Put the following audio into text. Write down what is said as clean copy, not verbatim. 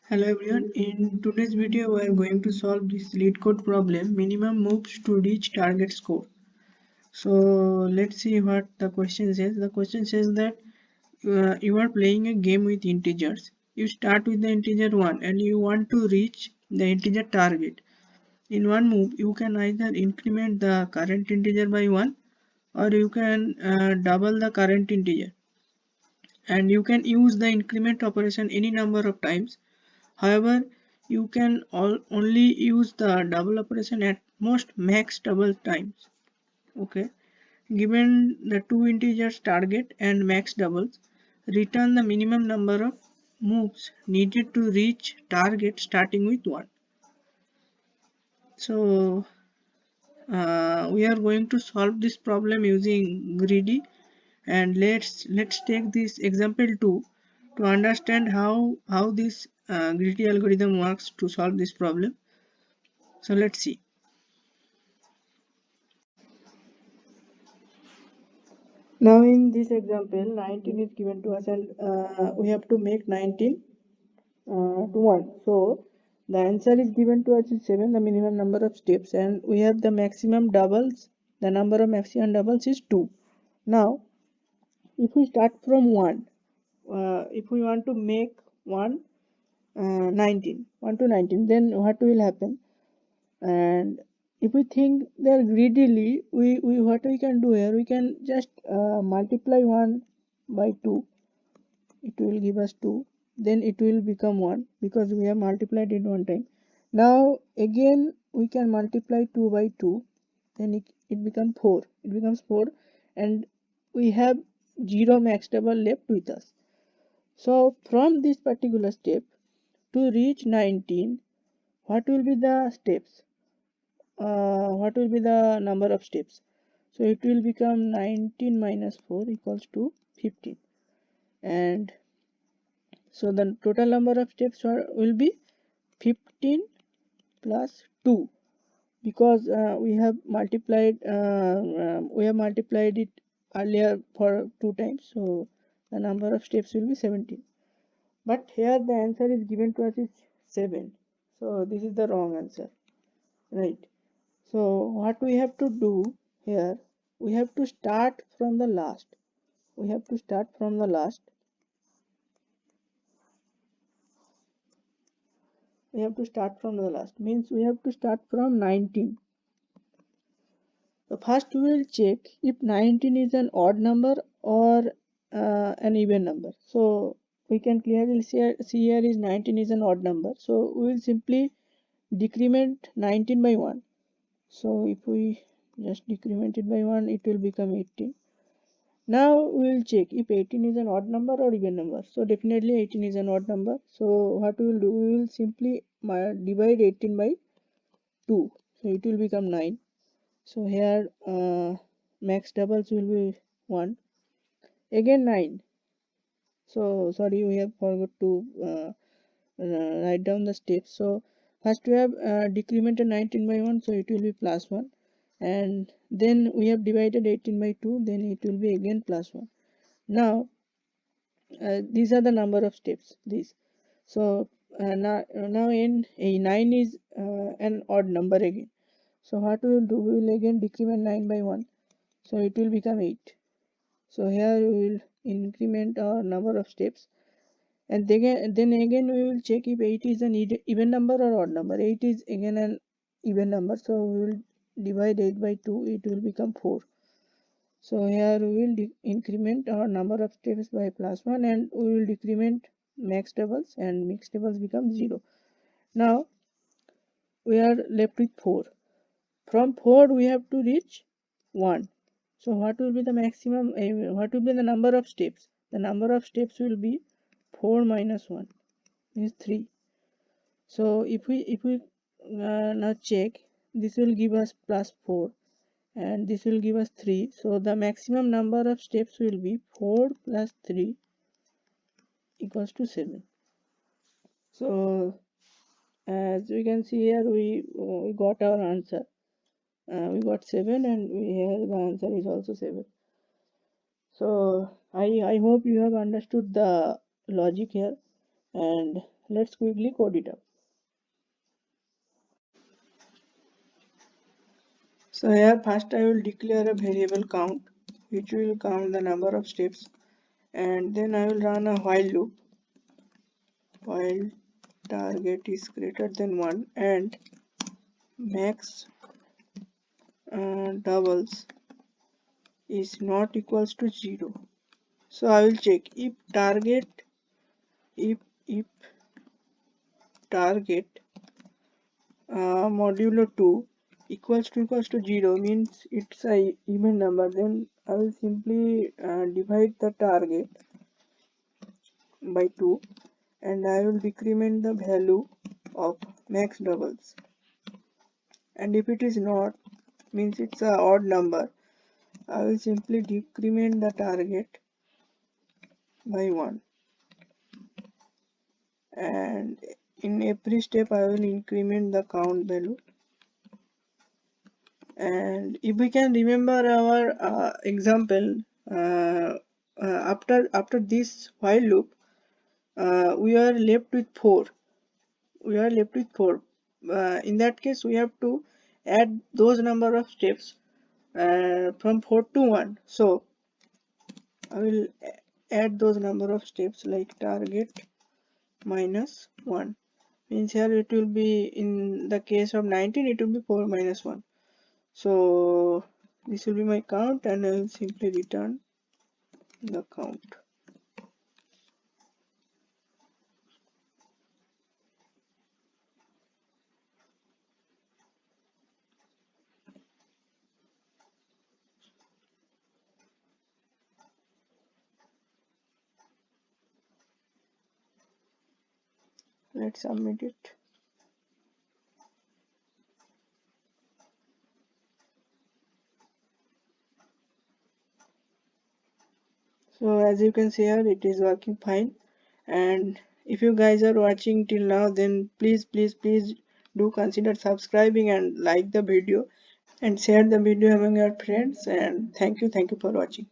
Hello everyone, in today's video we are going to solve this lead code problem, minimum moves to reach target score. So let's see what the question says. The question says that you are playing a game with integers. You start with the integer 1 and you want to reach the integer target. In one move you can either increment the current integer by 1 or you can double the current integer, and you can use the increment operation any number of times. However, you can only use the double operation at most max double times. Okay. Given the two integers target and max doubles, return the minimum number of moves needed to reach target starting with 1. So we are going to solve this problem using greedy, and let's take this example 2 to understand how this greedy algorithm works to solve this problem. So let's see. Now in this example 19 is given to us, and we have to make 19 to 1. So the answer is given to us is 7, the minimum number of steps, and we have the maximum doubles. The number of maximum doubles is 2. Now if we start from 1, if we want to make 1 to 19, then what will happen? And if we think there greedily, we what we can do here, we can just multiply 1 by 2. It will give us 2, then it will become 1 because we have multiplied it one time. Now again we can multiply 2 by 2, then it becomes 4. It becomes 4, and we have 0 max double left with us. So from this particular step to reach 19, what will be the steps? What will be the number of steps? So it will become 19 minus 4 equals to 15, and so the total number of steps will be 15 plus 2, because we have multiplied it earlier for 2 times, so the number of steps will be 17. But here the answer is given to us is 7, so this is the wrong answer, right? So what we have to do here, we have to start from the last. We have to start from the last. We have to start from the last, means we have to start from 19. So first we will check if 19 is an odd number or an even number. So we can clearly see here is 19 is an odd number. So we will simply decrement 19 by 1. So if we just decrement it by 1, it will become 18. Now we will check if 18 is an odd number or even number. So definitely 18 is an odd number. So what we will do, we will simply divide 18 by 2. So it will become 9. So here max doubles will be 1. Again 9. So sorry, we have forgot to write down the steps. So first we have decremented 19 by 1, so it will be plus 1. And then we have divided 18 by 2, then it will be again plus 1. Now these are the number of steps, these. So now in a 9 is an odd number again. So what we will do, we will again decrement 9 by 1, so it will become 8. So here we will increment our number of steps, and then again we will check if 8 is an even number or odd number. 8 is again an even number, so we will divide 8 by 2, it will become 4. So here we will increment our number of steps by plus 1, and we will decrement max doubles, and mixed doubles become 0. Now we are left with 4. From 4 we have to reach 1. So what will be the maximum, what will be the number of steps? The number of steps will be 4 minus 1 is 3. So if we now check, this will give us plus 4, and this will give us 3. So the maximum number of steps will be 4 plus 3 equals to 7. So as we can see here, we got our answer. We got 7, and here the answer is also 7. So I hope you have understood the logic here, and Let's quickly code it up. So here first I will declare a variable count which will count the number of steps, and then I will run a while loop while target is greater than 1 and max doubles is not equals to 0. So I will check if target modulo 2 equals to 0 means it's a even number, then I will simply divide the target by 2 and I will decrement the value of max doubles, and if it is not, means it's a odd number, I will simply decrement the target by 1, and in every step I will increment the count value. And if we can remember our example, after this while loop, we are left with 4. In that case we have to add those number of steps from 4 to 1. So I will add those number of steps like target minus 1, means here it will be, in the case of 19 it will be 4 minus 1. So this will be my count and I will simply return the count. Let's submit it. So as you can see here, it is working fine. And if you guys are watching till now, then please do consider subscribing and like the video and share the video among your friends. And thank you for watching.